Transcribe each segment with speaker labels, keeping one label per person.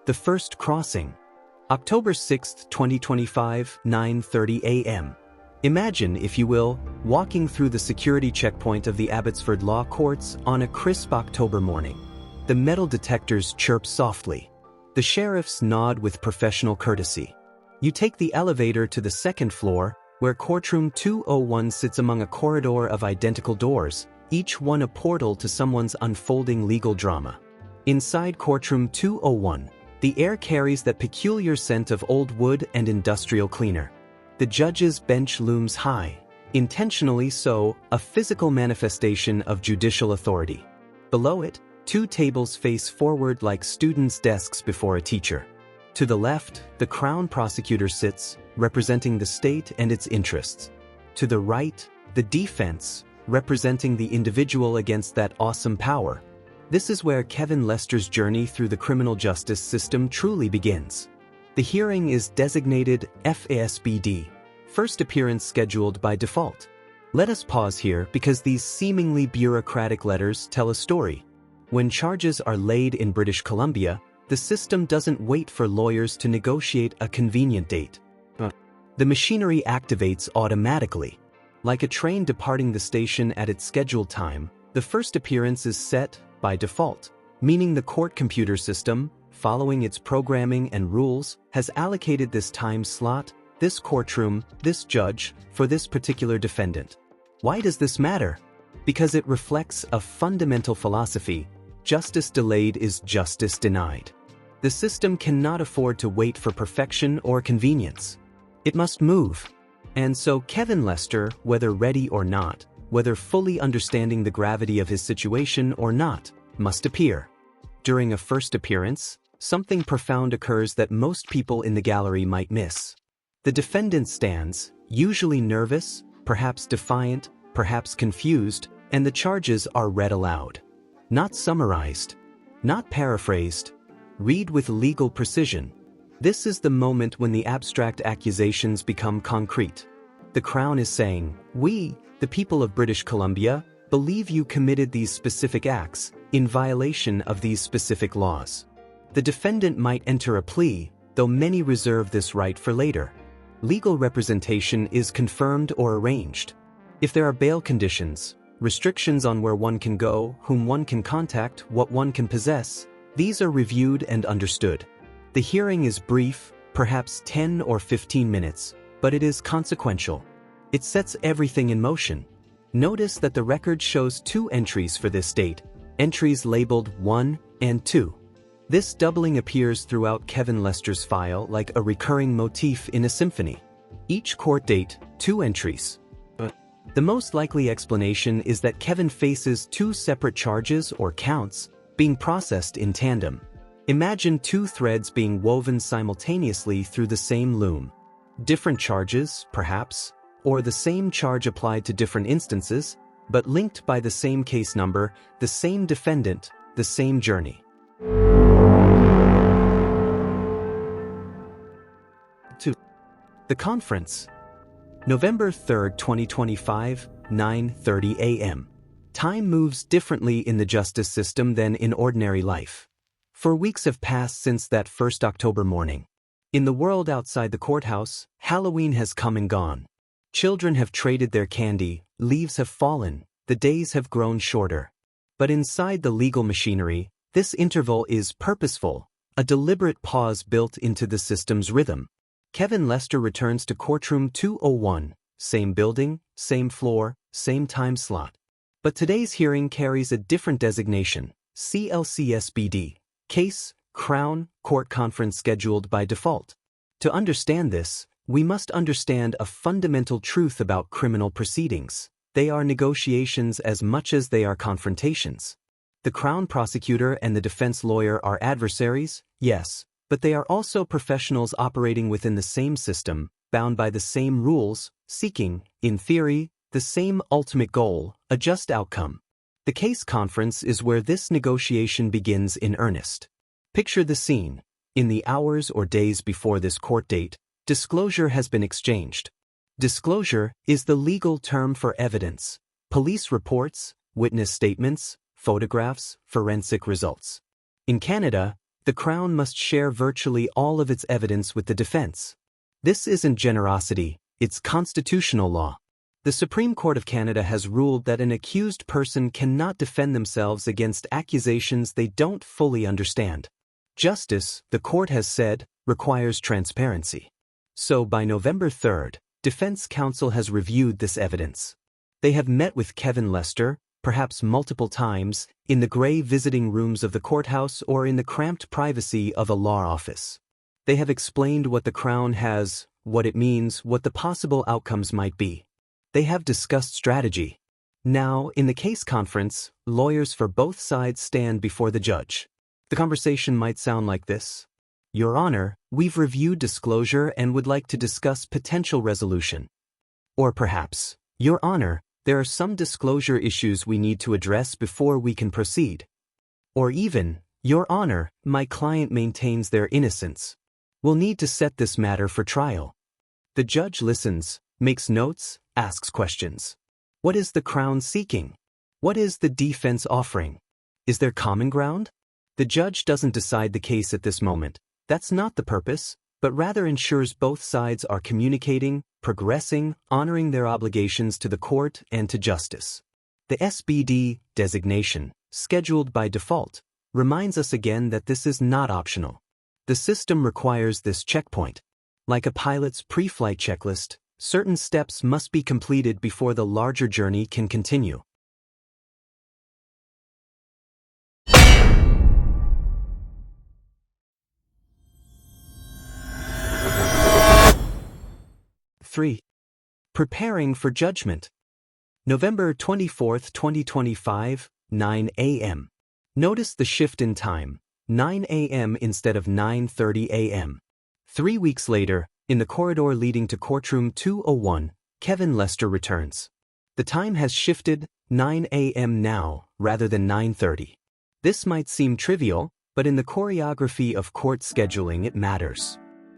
Speaker 1: The first crossing. October 6, 2025, 9:30 a.m. Imagine, if you will, walking through the security checkpoint of the Abbotsford Law Courts on a crisp October morning. The metal detectors chirp softly. The sheriffs nod with professional courtesy. You take the elevator to the second floor, where courtroom 201 sits among a corridor of identical doors, each one a portal to someone's unfolding legal drama. Inside courtroom 201, the air carries that peculiar scent of old wood and industrial cleaner. The judge's bench looms high, intentionally so, a physical manifestation of judicial authority. Below it, two tables face forward like students' desks before a teacher. To the left, the Crown prosecutor sits, representing the state and its interests. To the right, the defense, representing the individual against that awesome power. This is where Kevin Lester's journey through the criminal justice system truly begins. The hearing is designated FASBD, first appearance scheduled by default. Let us pause here because these seemingly bureaucratic letters tell a story. When charges are laid in British Columbia, the system doesn't wait for lawyers to negotiate a convenient date. The machinery activates automatically. Like a train departing the station at its scheduled time, the first appearance is set by default, meaning the court computer system, following its programming and rules, has allocated this time slot, this courtroom, this judge, for this particular defendant. Why does this matter? Because it reflects a fundamental philosophy: justice delayed is justice denied. The system cannot afford to wait for perfection or convenience. It must move. And so Kevin Lester, whether ready or not, whether fully understanding the gravity of his situation or not, must appear. During a first appearance, something profound occurs that most people in the gallery might miss. The defendant stands, usually nervous, perhaps defiant, perhaps confused, and the charges are read aloud. Not summarized, not paraphrased. Read with legal precision. This is the moment when the abstract accusations become concrete. The Crown is saying, "We, the people of British Columbia, believe you committed these specific acts in violation of these specific laws." The defendant might enter a plea, though many reserve this right for later. Legal representation is confirmed or arranged. If there are bail conditions, restrictions on where one can go, whom one can contact, what one can possess, these are reviewed and understood. The hearing is brief, perhaps 10 or 15 minutes, but it is consequential. It sets everything in motion. Notice that the record shows two entries for this date, entries labeled 1 and 2. This doubling appears throughout Kevin Lester's file like a recurring motif in a symphony. Each court date, 2 entries. The most likely explanation is that Kevin faces 2 separate charges or counts being processed in tandem. Imagine 2 threads being woven simultaneously through the same loom. Different charges, perhaps, or the same charge applied to different instances, but linked by the same case number, the same defendant, the same journey. 2. The conference. November 3, 2025, 9:30 a.m. Time moves differently in the justice system than in ordinary life. 4 weeks have passed since that first October morning. In the world outside the courthouse, Halloween has come and gone. Children have traded their candy, leaves have fallen, the days have grown shorter. But inside the legal machinery, this interval is purposeful, a deliberate pause built into the system's rhythm. Kevin Lester returns to courtroom 201, same building, same floor, same time slot. But today's hearing carries a different designation, CLCSBD, Case, Crown, Court Conference scheduled by default. To understand this, we must understand a fundamental truth about criminal proceedings. They are negotiations as much as they are confrontations. The Crown prosecutor and the defense lawyer are adversaries, yes, but they are also professionals operating within the same system, bound by the same rules, seeking, in theory, the same ultimate goal, a just outcome. The case conference is where this negotiation begins in earnest. Picture the scene. In the hours or days before this court date, disclosure has been exchanged. Disclosure is the legal term for evidence. Police reports, witness statements, photographs, forensic results. In Canada, the Crown must share virtually all of its evidence with the defense. This isn't generosity, it's constitutional law. The Supreme Court of Canada has ruled that an accused person cannot defend themselves against accusations they don't fully understand. Justice, the court has said, requires transparency. So by November 3rd, defense counsel has reviewed this evidence. They have met with Marlon Lester, perhaps multiple times, in the gray visiting rooms of the courthouse or in the cramped privacy of a law office. They have explained what the Crown has, what it means, what the possible outcomes might be. They have discussed strategy. Now, in the case conference, lawyers for both sides stand before the judge. The conversation might sound like this. Your Honor, we've reviewed disclosure and would like to discuss potential resolution. Or perhaps, Your Honor, there are some disclosure issues we need to address before we can proceed. Or even, Your Honor, my client maintains their innocence. We'll need to set this matter for trial. The judge listens, makes notes, asks questions. What is the Crown seeking? What is the defense offering? Is there common ground? The judge doesn't decide the case at this moment. That's not the purpose, but rather ensures both sides are communicating, progressing, honoring their obligations to the court and to justice. The SBD designation, scheduled by default, reminds us again that this is not optional. The system requires this checkpoint. Like a pilot's pre-flight checklist, certain steps must be completed before the larger journey can continue. Three. Preparing for judgment. November 24, 2025, 9 a.m. Notice the shift in time, 9 a.m. instead of 9:30 a.m. 3 weeks later, in the corridor leading to courtroom 201, Marlon Lester returns. The time has shifted, 9 a.m. now, rather than 9:30. This might seem trivial, but in the choreography of court scheduling it matters.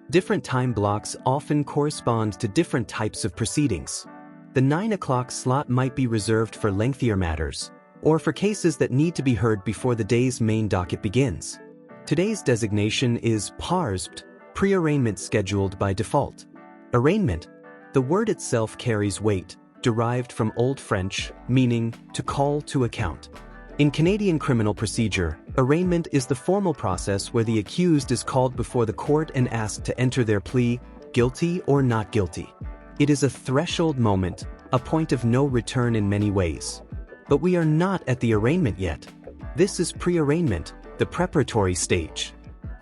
Speaker 1: Different time blocks often correspond to different types of proceedings. The 9 o'clock slot might be reserved for lengthier matters, or for cases that need to be heard before the day's main docket begins. Today's designation is PARSBD, pre-arraignment scheduled by default. Arraignment. The word itself carries weight, derived from Old French, meaning to call to account. In Canadian criminal procedure, arraignment is the formal process where the accused is called before the court and asked to enter their plea, guilty or not guilty. It is a threshold moment, a point of no return in many ways. But we are not at the arraignment yet. This is pre-arraignment, the preparatory stage.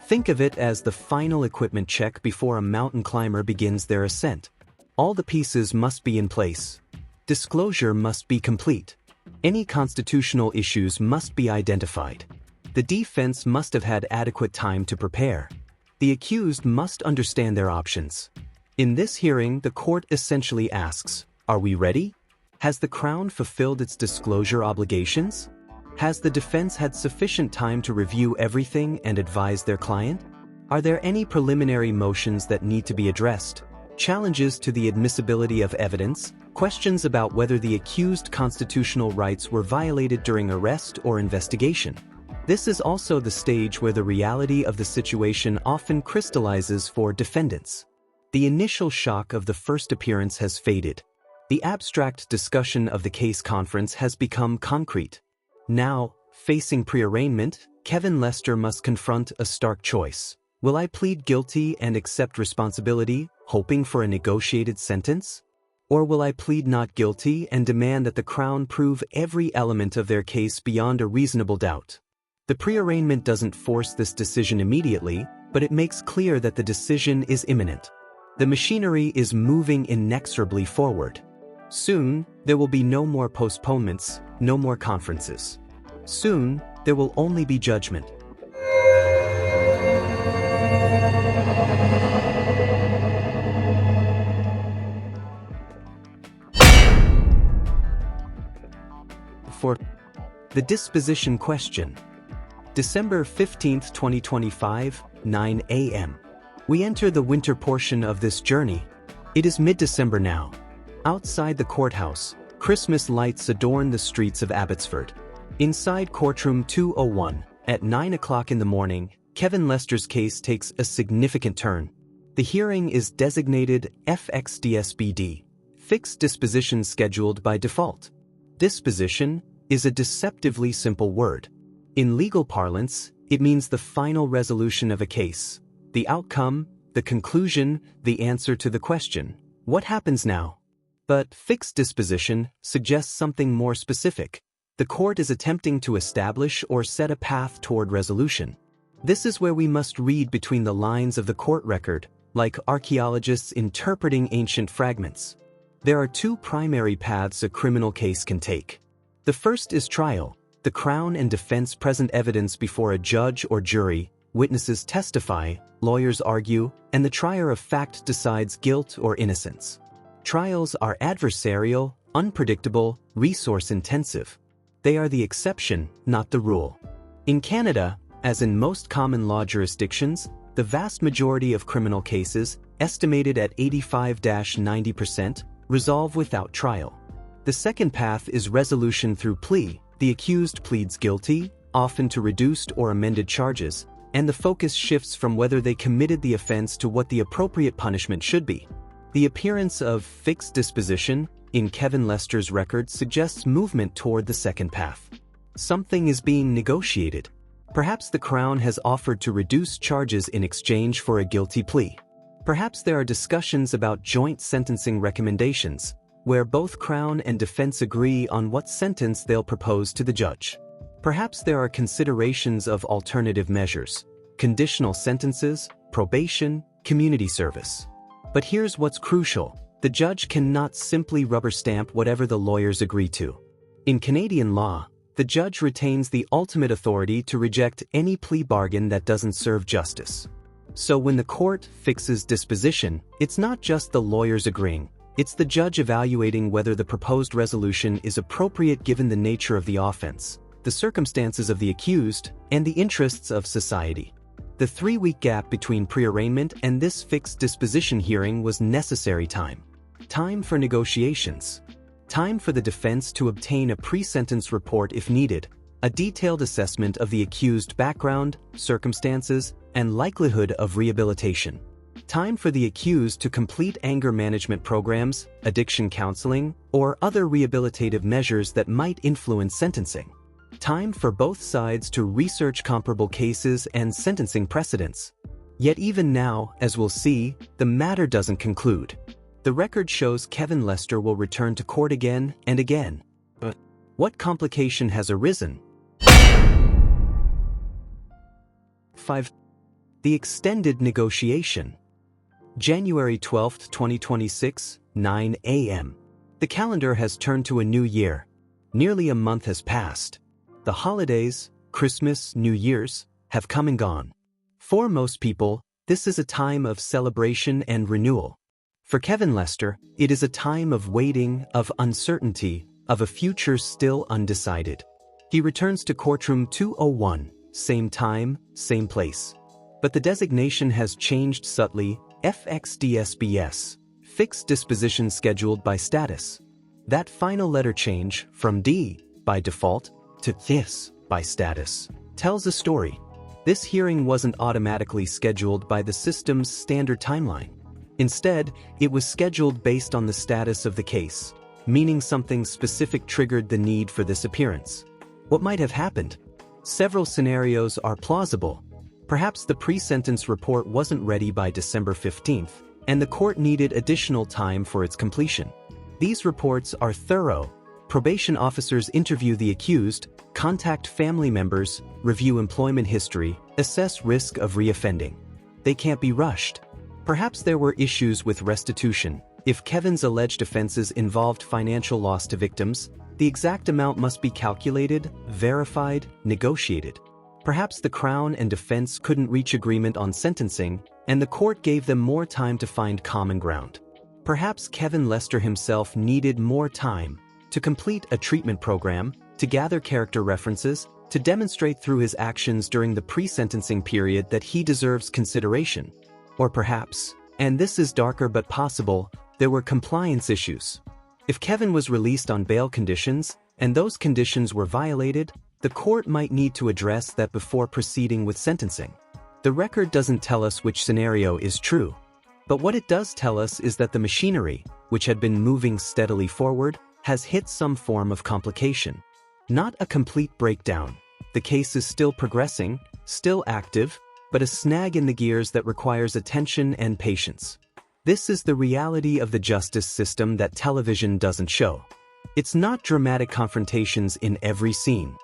Speaker 1: Think of it as the final equipment check before a mountain climber begins their ascent. All the pieces must be in place. Disclosure must be complete. Any constitutional issues must be identified. The defense must have had adequate time to prepare. The accused must understand their options. In this hearing, the court essentially asks, are we ready? Has the Crown fulfilled its disclosure obligations? Has the defense had sufficient time to review everything and advise their client? Are there any preliminary motions that need to be addressed? Challenges to the admissibility of evidence? Questions about whether the accused constitutional rights were violated during arrest or investigation? This is also the stage where the reality of the situation often crystallizes for defendants. The initial shock of the first appearance has faded. The abstract discussion of the case conference has become concrete. Now, facing pre-arraignment, Marlon Lester must confront a stark choice. Will I plead guilty and accept responsibility, hoping for a negotiated sentence? Or will I plead not guilty and demand that the Crown prove every element of their case beyond a reasonable doubt? The pre-arraignment doesn't force this decision immediately, but it makes clear that the decision is imminent. The machinery is moving inexorably forward. Soon, there will be no more postponements, no more conferences. Soon, there will only be judgment. For the disposition question. December 15, 2025, 9 a.m. We enter the winter portion of this journey. It is mid-December now. Outside the courthouse, Christmas lights adorn the streets of Abbotsford. Inside courtroom 201, at 9 o'clock in the morning, Kevin Lester's case takes a significant turn. The hearing is designated FXDSBD, fixed disposition scheduled by default. Disposition is a deceptively simple word. In legal parlance, it means the final resolution of a case, the outcome, the conclusion, the answer to the question, what happens now? But fixed disposition suggests something more specific. The court is attempting to establish or set a path toward resolution. This is where we must read between the lines of the court record, like archaeologists interpreting ancient fragments. There are two primary paths a criminal case can take. The first is trial. The Crown and defense present evidence before a judge or jury, witnesses testify, lawyers argue, and the trier of fact decides guilt or innocence. Trials are adversarial, unpredictable, resource-intensive. They are the exception, not the rule. In Canada, as in most common law jurisdictions, the vast majority of criminal cases, estimated at 85–90%, resolve without trial. The second path is resolution through plea. The accused pleads guilty, often to reduced or amended charges, and the focus shifts from whether they committed the offense to what the appropriate punishment should be. The appearance of fixed disposition in Kevin Lester's record suggests movement toward the second path. Something is being negotiated. Perhaps the Crown has offered to reduce charges in exchange for a guilty plea. Perhaps there are discussions about joint sentencing recommendations, where both Crown and defense agree on what sentence they'll propose to the judge. Perhaps there are considerations of alternative measures, conditional sentences, probation, community service. But here's what's crucial. The judge cannot simply rubber stamp whatever the lawyers agree to. In Canadian law, the judge retains the ultimate authority to reject any plea bargain that doesn't serve justice. So when the court fixes disposition, it's not just the lawyers agreeing. It's the judge evaluating whether the proposed resolution is appropriate given the nature of the offense, the circumstances of the accused, and the interests of society. The 3-week gap between pre-arraignment and this fixed disposition hearing was necessary time. Time for negotiations. Time for the defense to obtain a pre-sentence report if needed, a detailed assessment of the accused background, circumstances, and likelihood of rehabilitation. Time for the accused to complete anger management programs, addiction counseling, or other rehabilitative measures that might influence sentencing. Time for both sides to research comparable cases and sentencing precedents. Yet even now, as we'll see, the matter doesn't conclude. The record shows Kevin Lester will return to court again and again. But what complication has arisen? 5. The extended negotiation. January 12, 2026, 9 a.m. The calendar has turned to a new year. Nearly a month has passed. The holidays, Christmas, New Year's, have come and gone. For most people, this is a time of celebration and renewal. For Kevin Lester, it is a time of waiting, of uncertainty, of a future still undecided. He returns to courtroom 201, same time, same place. But the designation has changed subtly. FXDSBS, fixed disposition scheduled by status. That final letter change from D, by default, to this, by status, tells a story. This hearing wasn't automatically scheduled by the system's standard timeline. Instead, it was scheduled based on the status of the case, meaning something specific triggered the need for this appearance. What might have happened? Several scenarios are plausible. Perhaps the pre-sentence report wasn't ready by December 15th, and the court needed additional time for its completion. These reports are thorough. Probation officers interview the accused, contact family members, review employment history, assess risk of reoffending. They can't be rushed. Perhaps there were issues with restitution. If Kevin's alleged offenses involved financial loss to victims, the exact amount must be calculated, verified, negotiated. Perhaps the Crown and defense couldn't reach agreement on sentencing, and the court gave them more time to find common ground. Perhaps Kevin Lester himself needed more time to complete a treatment program, to gather character references, to demonstrate through his actions during the pre-sentencing period that he deserves consideration. Or perhaps, and this is darker but possible, there were compliance issues. If Kevin was released on bail conditions, and those conditions were violated, the court might need to address that before proceeding with sentencing. The record doesn't tell us which scenario is true. But what it does tell us is that the machinery, which had been moving steadily forward, has hit some form of complication. Not a complete breakdown. The case is still progressing, still active, but a snag in the gears that requires attention and patience. This is the reality of the justice system that television doesn't show. It's not dramatic confrontations in every scene.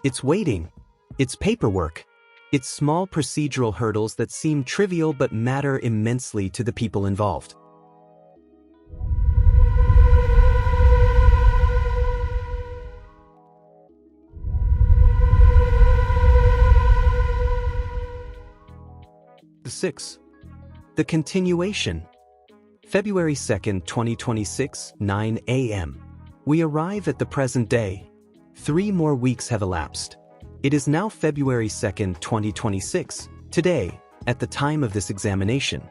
Speaker 1: It's waiting. It's paperwork. It's small procedural hurdles that seem trivial but matter immensely to the people involved. The 6. The continuation. February 2nd, 2026, 9 a.m. We arrive at the present day. 3 more weeks have elapsed. It is now February 2nd, 2026, today, at the time of this examination.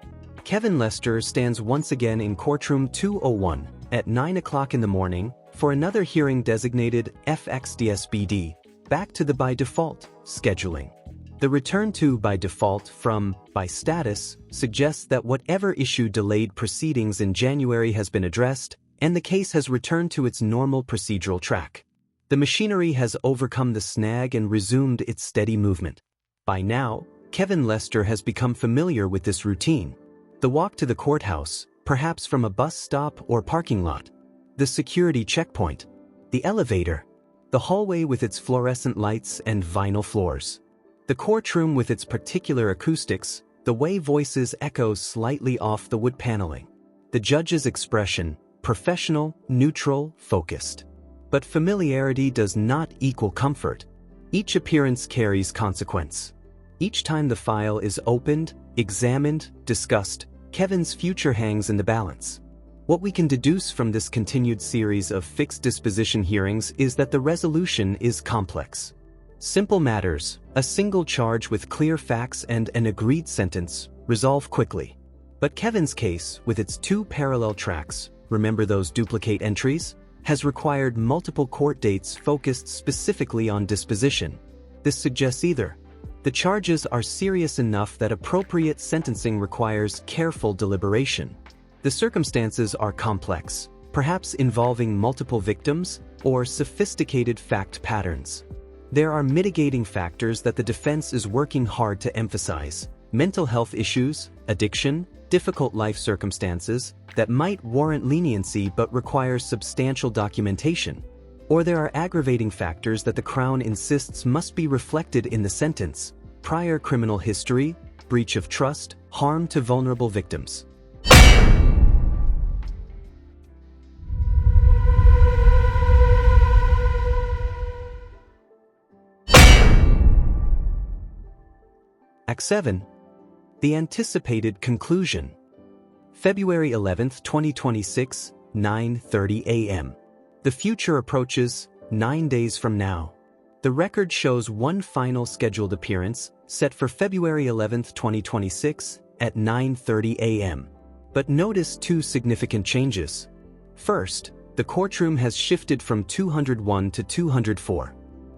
Speaker 1: Kevin Lester stands once again in courtroom 201 at 9 o'clock in the morning for another hearing designated FXDSBD, back to the by default scheduling. The return to by default from by status suggests that whatever issue delayed proceedings in January has been addressed, and the case has returned to its normal procedural track. The machinery has overcome the snag and resumed its steady movement. By now, Kevin Lester has become familiar with this routine. The walk to the courthouse, perhaps from a bus stop or parking lot. The security checkpoint. The elevator. The hallway with its fluorescent lights and vinyl floors. The courtroom with its particular acoustics, the way voices echo slightly off the wood paneling. The judge's expression, professional, neutral, focused. But familiarity does not equal comfort. Each appearance carries consequence. Each time the file is opened, examined, discussed, Kevin's future hangs in the balance. What we can deduce from this continued series of fixed disposition hearings is that the resolution is complex. Simple matters, a single charge with clear facts and an agreed sentence, resolve quickly. But Kevin's case, with its 2 parallel tracks, remember those duplicate entries, has required multiple court dates focused specifically on disposition. This suggests either the charges are serious enough that appropriate sentencing requires careful deliberation. The circumstances are complex, perhaps involving multiple victims or sophisticated fact patterns. There are mitigating factors that the defense is working hard to emphasize: mental health issues, addiction, difficult life circumstances that might warrant leniency but require substantial documentation. Or there are aggravating factors that the Crown insists must be reflected in the sentence: prior criminal history, breach of trust, harm to vulnerable victims. Act 7. The anticipated conclusion. February 11th, 2026, 9:30 a.m. The future approaches, 9 days from now. The record shows one final scheduled appearance, set for February 11th, 2026, at 9:30 a.m. But notice 2 significant changes. First, the courtroom has shifted from 201 to 204.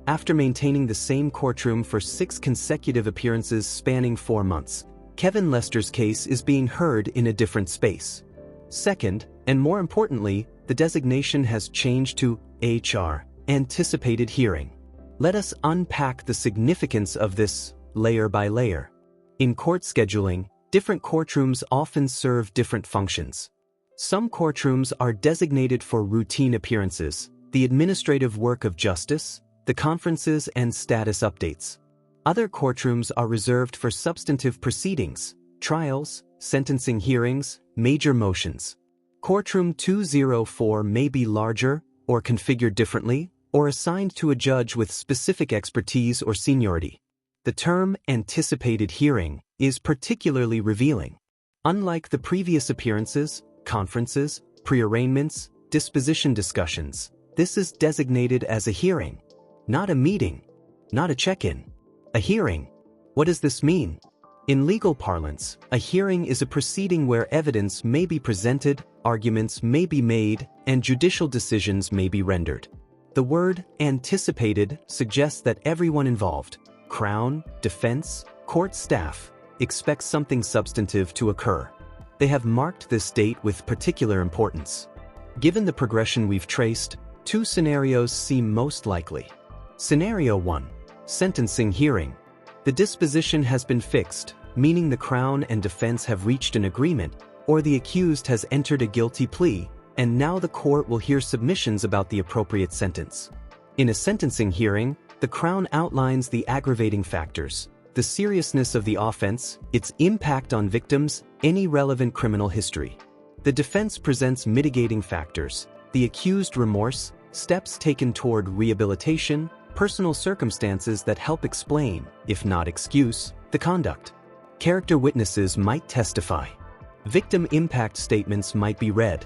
Speaker 1: After maintaining the same courtroom for 6 consecutive appearances spanning 4 months, Kevin Lester's case is being heard in a different space. Second, and more importantly, the designation has changed to HR, anticipated hearing. Let us unpack the significance of this, layer by layer. In court scheduling, different courtrooms often serve different functions. Some courtrooms are designated for routine appearances, the administrative work of justice, the conferences and status updates. Other courtrooms are reserved for substantive proceedings, trials, sentencing hearings, major motions. Courtroom 204 may be larger, or configured differently, or assigned to a judge with specific expertise or seniority. The term anticipated hearing is particularly revealing. Unlike the previous appearances, conferences, prearraignments, disposition discussions, this is designated as a hearing. Not a meeting, not a check-in, a hearing. What does this mean? In legal parlance, a hearing is a proceeding where evidence may be presented, arguments may be made, and judicial decisions may be rendered. The word anticipated suggests that everyone involved, Crown, defense, court staff, expect something substantive to occur. They have marked this date with particular importance. Given the progression we've traced, two scenarios seem most likely. Scenario 1. Sentencing hearing. The disposition has been fixed, meaning the Crown and defense have reached an agreement, or the accused has entered a guilty plea, and now the court will hear submissions about the appropriate sentence. In a sentencing hearing, the Crown outlines the aggravating factors, the seriousness of the offense, its impact on victims, any relevant criminal history. The defense presents mitigating factors, the accused remorse, steps taken toward rehabilitation, personal circumstances that help explain, if not excuse, the conduct. Character witnesses might testify. Victim impact statements might be read.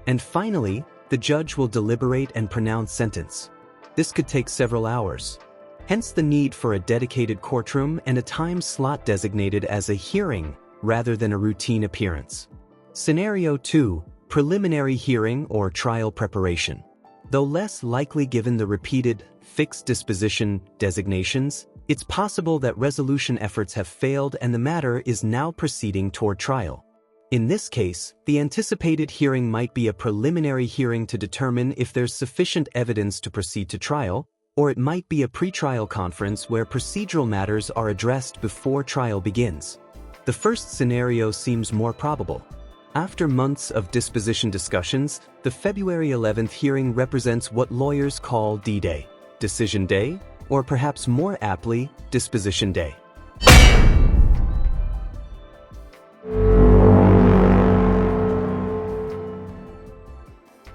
Speaker 1: And finally, the judge will deliberate and pronounce sentence. This could take several hours. Hence the need for a dedicated courtroom and a time slot designated as a hearing rather than a routine appearance. Scenario 2. Preliminary hearing or trial preparation. Though less likely given the repeated, fixed disposition designations, it's possible that resolution efforts have failed and the matter is now proceeding toward trial. In this case, the anticipated hearing might be a preliminary hearing to determine if there's sufficient evidence to proceed to trial, or it might be a pretrial conference where procedural matters are addressed before trial begins. The first scenario seems more probable. After months of disposition discussions, the February 11th hearing represents what lawyers call D-Day, Decision Day, or perhaps more aptly, Disposition Day.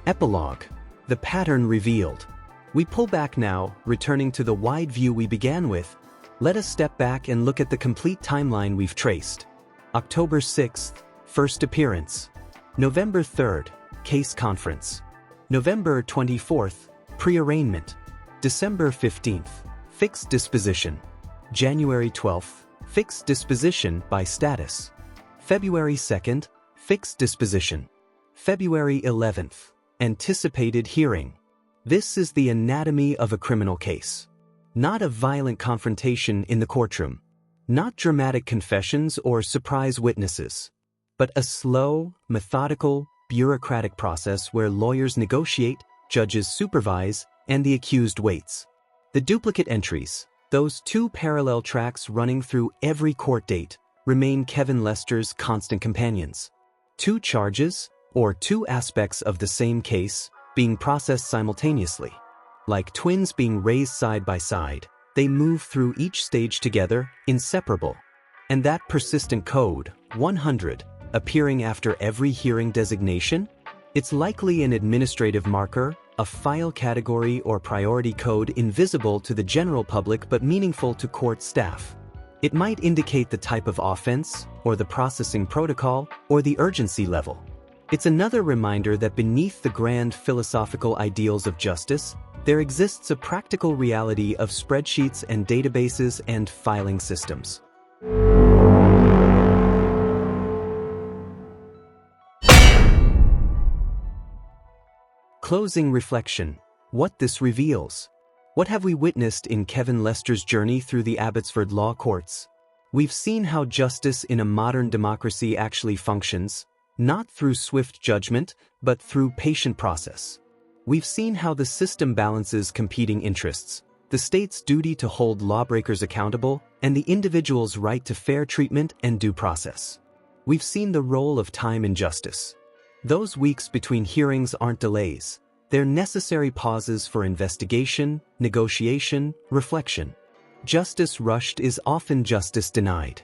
Speaker 1: Epilogue. The pattern revealed. We pull back now, returning to the wide view we began with. Let us step back and look at the complete timeline we've traced. October 6th, first appearance. November 3rd, case conference. November 24th, pre-arraignment. December 15th, fixed disposition. January 12th, fixed disposition by status. February 2nd, fixed disposition. February 11th, anticipated hearing. This is the anatomy of a criminal case. Not a violent confrontation in the courtroom. Not dramatic confessions or surprise witnesses. But a slow, methodical, bureaucratic process where lawyers negotiate, judges supervise, and the accused waits. The duplicate entries, those two parallel tracks running through every court date, remain Kevin Lester's constant companions. Two charges, or two aspects of the same case, being processed simultaneously. Like twins being raised side by side, they move through each stage together, inseparable. And that persistent code, 100, appearing after every hearing designation? It's likely an administrative marker, a file category or priority code invisible to the general public but meaningful to court staff. It might indicate the type of offense, or the processing protocol, or the urgency level. It's another reminder that beneath the grand philosophical ideals of justice, there exists a practical reality of spreadsheets and databases and filing systems. Closing reflection. What this reveals. What have we witnessed in Kevin Lester's journey through the Abbotsford law courts? We've seen how justice in a modern democracy actually functions, not through swift judgment, but through patient process. We've seen how the system balances competing interests, the state's duty to hold lawbreakers accountable, and the individual's right to fair treatment and due process. We've seen the role of time in justice. Those weeks between hearings aren't delays. They're necessary pauses for investigation, negotiation, reflection. Justice rushed is often justice denied.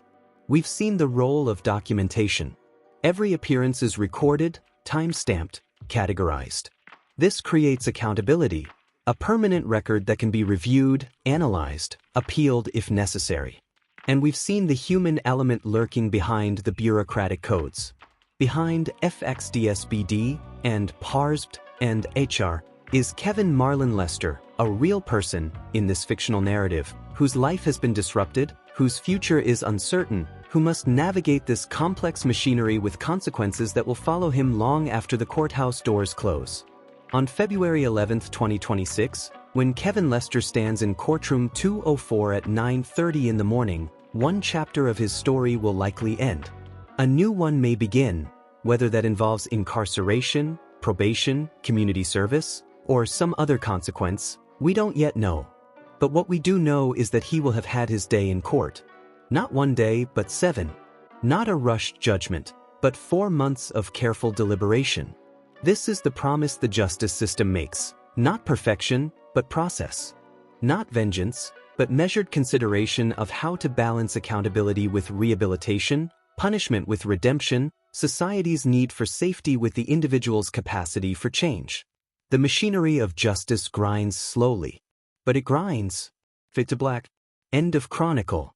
Speaker 1: We've seen the role of documentation. Every appearance is recorded, time-stamped, categorized. This creates accountability, a permanent record that can be reviewed, analyzed, appealed if necessary. And we've seen the human element lurking behind the bureaucratic codes. Behind FXDSBD and PARSBD and HR is Kevin Marlon Lester, a real person in this fictional narrative, whose life has been disrupted, whose future is uncertain, who must navigate this complex machinery with consequences that will follow him long after the courthouse doors close. On February 11, 2026, when Kevin Lester stands in courtroom 204 at 9:30 in the morning, one chapter of his story will likely end. A new one may begin, whether that involves incarceration, probation, community service, or some other consequence, we don't yet know. But what we do know is that he will have had his day in court. Not 1 day, but 7. Not a rushed judgment, but 4 months of careful deliberation. This is the promise the justice system makes. Not perfection, but process. Not vengeance, but measured consideration of how to balance accountability with rehabilitation, punishment with redemption, society's need for safety with the individual's capacity for change. The machinery of justice grinds slowly. But it grinds. Fade to black. End of Chronicle.